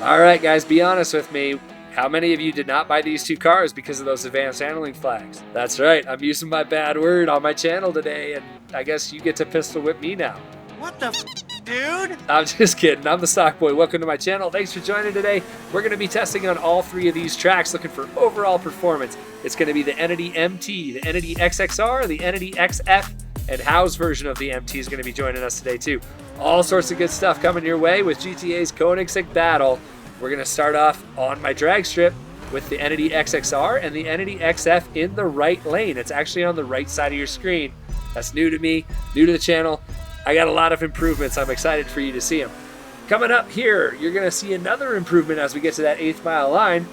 All right, guys, be honest with me. How many of you did not buy these two cars because of those advanced handling flags? That's right, I'm using my bad word on my channel today, and I guess you get to pistol whip me now. What the dude? I'm just kidding. I'm the Stock Boy. Welcome to my channel. Thanks for joining today. We're going to be testing on all three of these tracks, looking for overall performance. It's going to be the Entity MT, the Entity XXR, the Entity XF, and Howe's version of the MT is going to be joining us today too. All sorts of good stuff coming your way with GTA's Koenigsegg battle. We're going to start off on my drag strip with the Entity XXR and the Entity XF in the right lane. It's actually on the right side of your screen. That's new to me, new to the channel. I got a lot of improvements. I'm excited for you to see them. Coming up here, you're going to see another improvement as we get to that 8th mile line.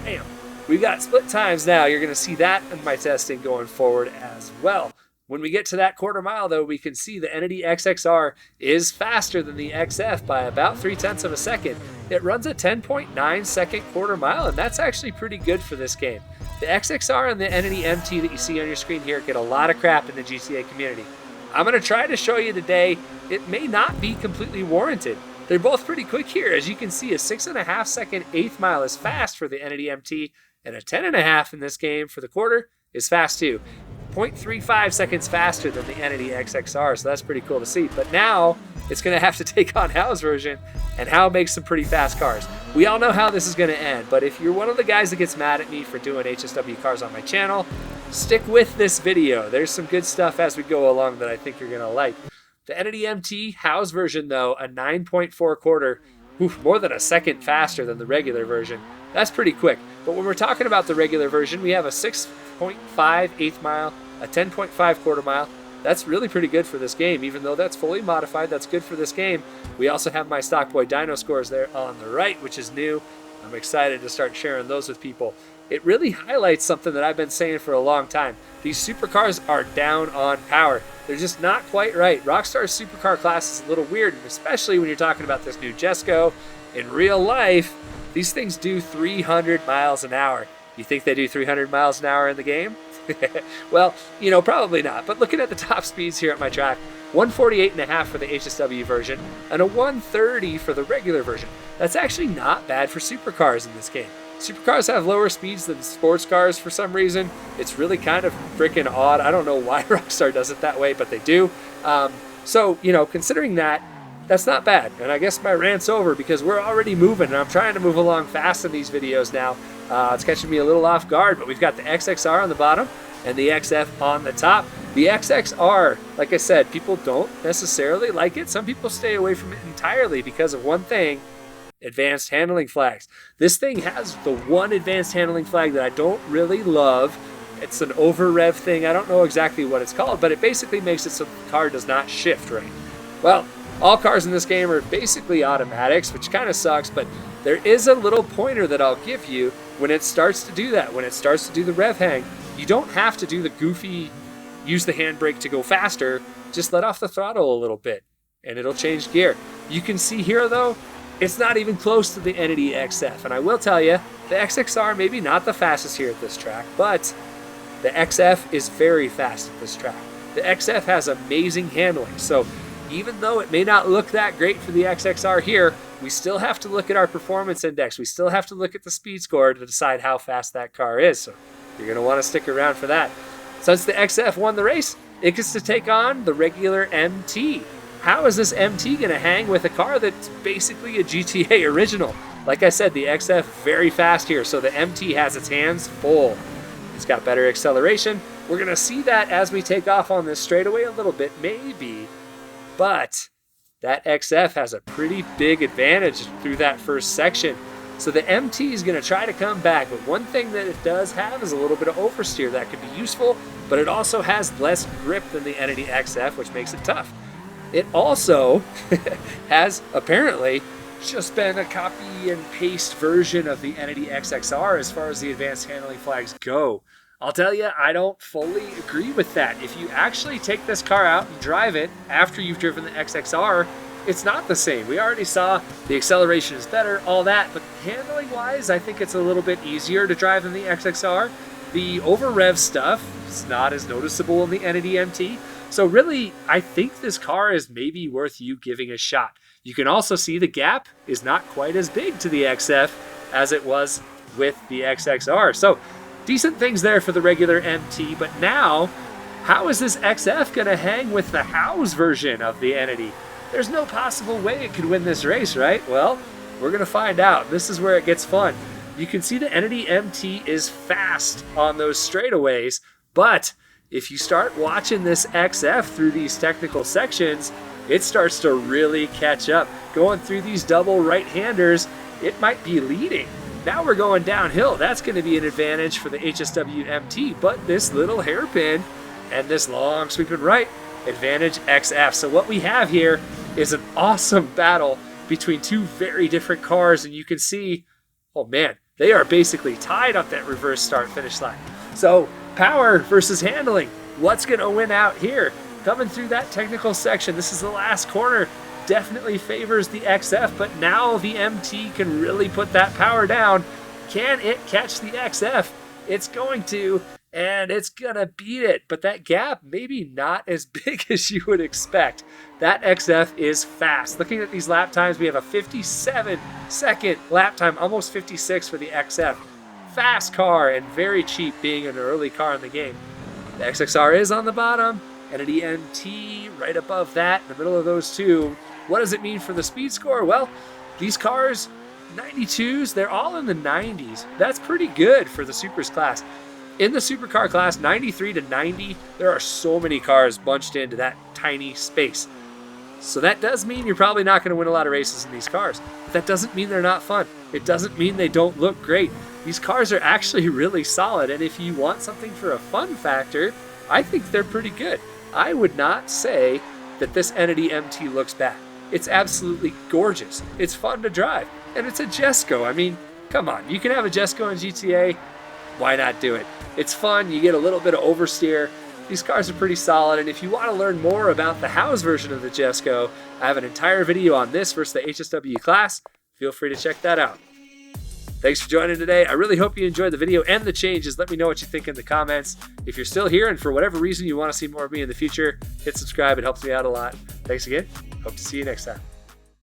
Bam. We've got split times now. You're going to see that in my testing going forward as well. When we get to that quarter mile, though, we can see the Entity XXR is faster than the XF by about 0.3 of a second. It runs a 10.9 second quarter mile, and that's actually pretty good for this game. The XXR and the Entity MT that you see on your screen here get a lot of crap in the GTA community. I'm going to try to show you today it may not be completely warranted. They're both pretty quick here. As you can see, a 6.5 second 8th mile is fast for the Entity MT, and a 10.5 in this game for the quarter is fast too. 0.35 seconds faster than the Entity XXR, so that's pretty cool to see. But now it's going to have to take on Howe's version, and Howe makes some pretty fast cars. We all know how this is going to end, but if you're one of the guys that gets mad at me for doing HSW cars on my channel, stick with this video. There's some good stuff as we go along that I think you're going to like. The Entity MT Howe's version, though, a 9.4 quarter, more than a second faster than the regular version. That's pretty quick. But when we're talking about the regular version, we have a 6.5 8th mile, a 10.5 quarter mile. That's really pretty good for this game. Even though that's fully modified, that's good for this game. We also have my Stock Boy Dyno scores there on the right, which is new. I'm excited to start sharing those with people. It really highlights something that I've been saying for a long time. These supercars are down on power. They're just not quite right. Rockstar's supercar class is a little weird, and especially when you're talking about this new Jesko. In real life, these things do 300 miles an hour. You think they do 300 miles an hour in the game? Well, you know, probably not. But looking at the top speeds here at my track, 148.5 for the HSW version and a 130 for the regular version. That's actually not bad for supercars in this game. Supercars have lower speeds than sports cars for some reason. It's really kind of freaking odd. I don't know why Rockstar does it that way, but they do. So, you know, considering that, that's not bad. And I guess my rant's over because we're already moving, and I'm trying to move along fast in these videos now. It's catching me a little off guard, but we've got the XXR on the bottom and the XF on the top. The XXR, like I said, people don't necessarily like it. Some people stay away from it entirely because of one thing: advanced handling flags. This thing has the one advanced handling flag that I don't really love. It's an over rev thing. I don't know exactly what it's called, but it basically makes it so the car does not shift right. Well, all cars in this game are basically automatics, which kind of sucks, but there is a little pointer that I'll give you when it starts to do that, when it starts to do the rev hang. You don't have to do the goofy, use the handbrake to go faster. Just let off the throttle a little bit, and it'll change gear. You can see here, though, it's not even close to the Entity XF, and I will tell you, the XXR maybe not the fastest here at this track, but the XF is very fast at this track. The XF has amazing handling, so even though it may not look that great for the XXR here, we still have to look at our performance index. We still have to look at the speed score to decide how fast that car is, so you're going to want to stick around for that. Since the XF won the race, it gets to take on the regular MT. How is this MT going to hang with a car that's basically a GTA original? Like I said, the XF very fast here, so the MT has its hands full. It's got better acceleration. We're going to see that as we take off on this straightaway a little bit, maybe. But that XF has a pretty big advantage through that first section. So the MT is going to try to come back, but one thing that it does have is a little bit of oversteer that could be useful, but it also has less grip than the Entity XF, which makes it tough. It also has apparently just been a copy and paste version of the Entity XXR as far as the advanced handling flags go. I'll tell you, I don't fully agree with that. If you actually take this car out and drive it after you've driven the XXR, it's not the same. We already saw the acceleration is better, all that, but handling wise, I think it's a little bit easier to drive than the XXR. The over rev stuff is not as noticeable in the Entity MT. So really, I think this car is maybe worth you giving a shot. You can also see the gap is not quite as big to the XF as it was with the XXR. So decent things there for the regular MT, but now, how is this XF gonna hang with the house version of the Entity? There's no possible way it could win this race, right? Well, we're gonna find out. This is where it gets fun. You can see the Entity MT is fast on those straightaways, but if you start watching this XF through these technical sections, it starts to really catch up. Going through these double right-handers, it might be leading. Now we're going downhill. That's going to be an advantage for the HSW MT, but this little hairpin and this long sweeping right, advantage XF. So what we have here is an awesome battle between two very different cars, and you can see, oh man, they are basically tied up that reverse start finish line. So power versus handling, what's going to win out here? Coming through that technical section, this is the last corner, definitely favors the XF, but now the MT can really put that power down. Can it catch the XF? It's going to, and it's gonna beat it, but that gap maybe not as big as you would expect. That XF is fast. Looking at these lap times, we have a 57-second lap time, almost 56 for the XF. Fast car and very cheap being an early car in the game. The XXR is on the bottom, Entity MT right above that, in the middle of those two. What does it mean for the speed score? Well, these cars, 92s, they're all in the 90s. That's pretty good for the Supers class. In the Supercar class, 93 to 90, there are so many cars bunched into that tiny space. So that does mean you're probably not going to win a lot of races in these cars. But that doesn't mean they're not fun. It doesn't mean they don't look great. These cars are actually really solid, and if you want something for a fun factor, I think they're pretty good. I would not say that this Entity MT looks bad. It's absolutely gorgeous. It's fun to drive, and it's a Jesko. I mean, come on, you can have a Jesko in GTA. Why not do it? It's fun. You get a little bit of oversteer. These cars are pretty solid, and if you want to learn more about the house version of the Jesko, I have an entire video on this versus the HSW class. Feel free to check that out. Thanks for joining today. I really hope you enjoyed the video and the changes. Let me know what you think in the comments. If you're still here and for whatever reason you want to see more of me in the future, hit subscribe. It helps me out a lot. Thanks again. Hope to see you next time.